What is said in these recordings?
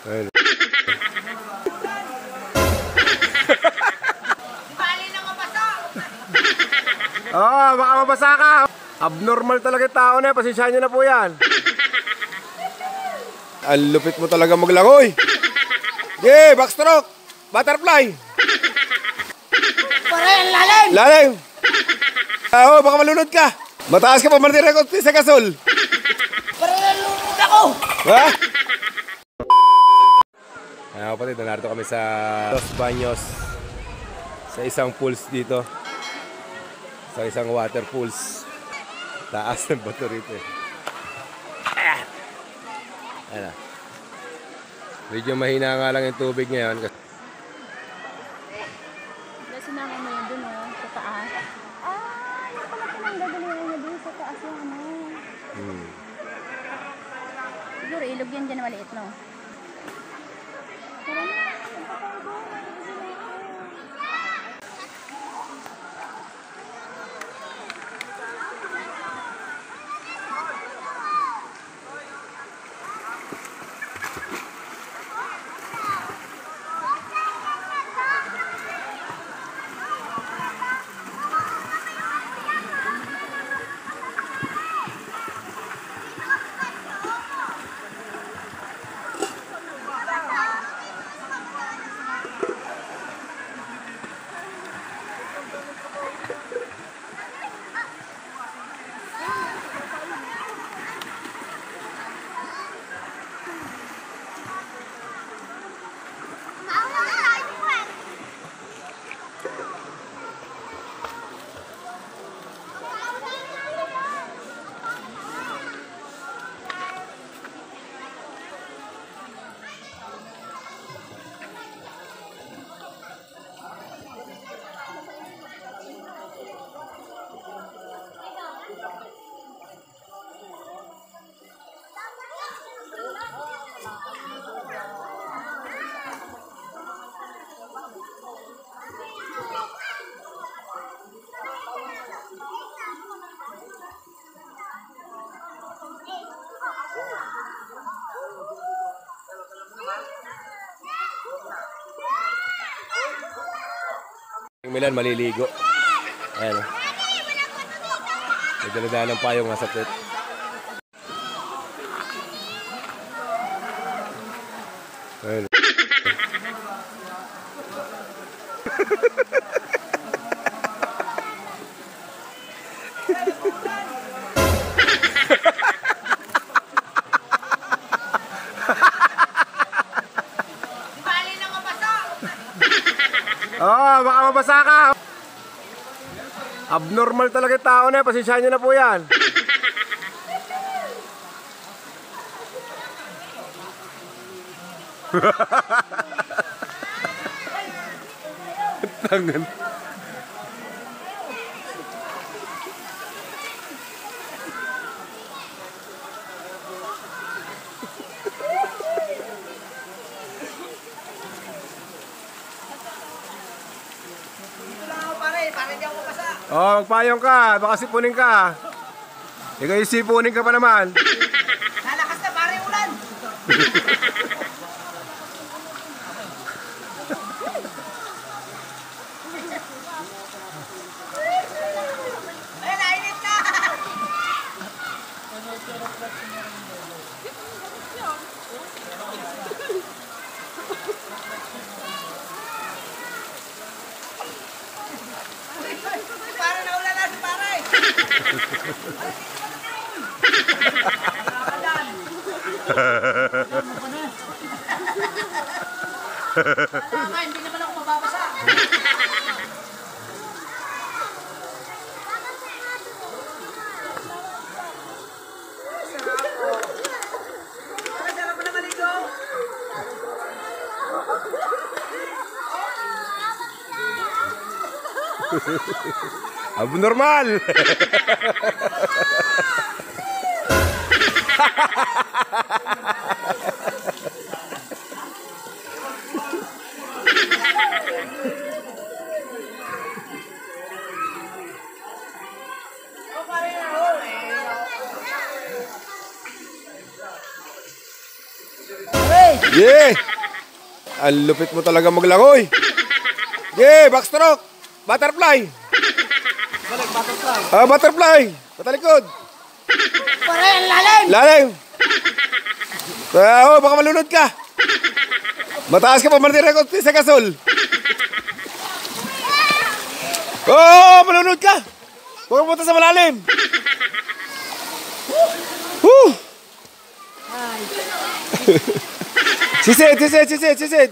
Ayun. Oh, baka mabasa ka. Abnormal talaga yung tao na yan. Pasensyahan nyo na po yan. Ang lupit mo talaga maglangoy. Yeah, backstroke. Butterfly. Parang lalim. Lalim. Oh, baka malunod ka. Mataas ka pa man record sa gasol. Parang nalunod ako. Ha? Ay, kapatid, narito kami sa Los Baños. Sa isang pools dito. Sa isang water pools. Taas ng bato rito eh. Ayan. Medyo mahina nga lang yung tubig ngayon. Kasi naman mo yun dun sa taas. Yung pala pinanggagalingan niya dun sa taas yung ano. Siguro ilog yan dyan maliit, no? Tara na, Yung Milan maliligo. Ayan. May daladaan ng payong nga sa pit. Ayan. Oh, baka mabasa ka. Abnormal talaga yung tao na yan. Pasensyahan nyo na po yan. Tangan. Oh, magpayong ka. Baka sipunin ka. Ikaw yung sipunin ka pa naman. Lalakas na pare ulan. Ayan, nainit na. Para naulan na si pare. Hindi naman ako mababasa. Sarap na maligo. Abnormal. Hey! Yeah! Ang lupit mo talaga maglangoy. Yeah, backstroke. Butterfly. Balik, butterfly. Butterfly. Patalikod. Pare, ang lalim. Lalim. Baka malunod ka. Mataas ka pa mandirek sa gasol. Malunod ka. Huwag pumunta sa malalim. Woo! Sisid.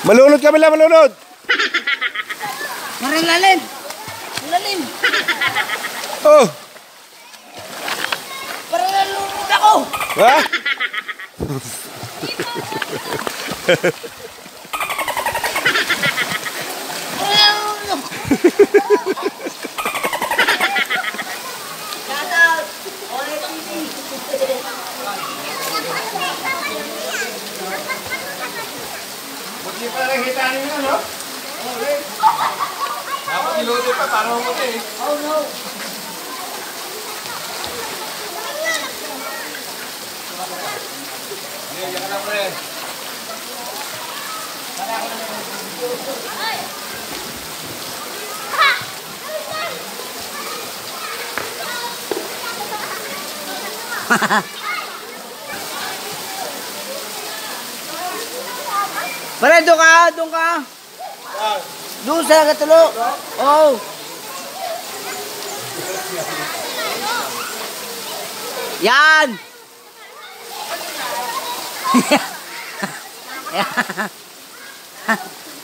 Malunod kami lang, malunod. Pare, ang lalim. Ang lalim. Oh. Pare, nalulunod ako. Ha? Pare, nalulunod. Shout out. Ole TV. Buti pa lang kita ninyo, no? Dapat ilodi pa, parang umuti eh. Oh no. Yan ka na, pre. Pare, doon ka. Doon sa katulo. Oh. Yan.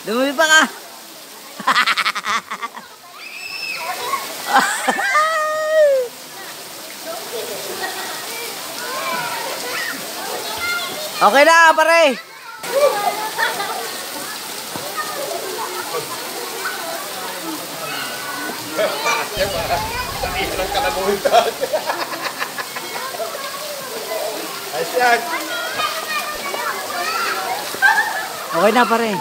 Dumi pa ka. Okay na, pare. Ang kalabuhitan. Ayos yan. Okay na, pare.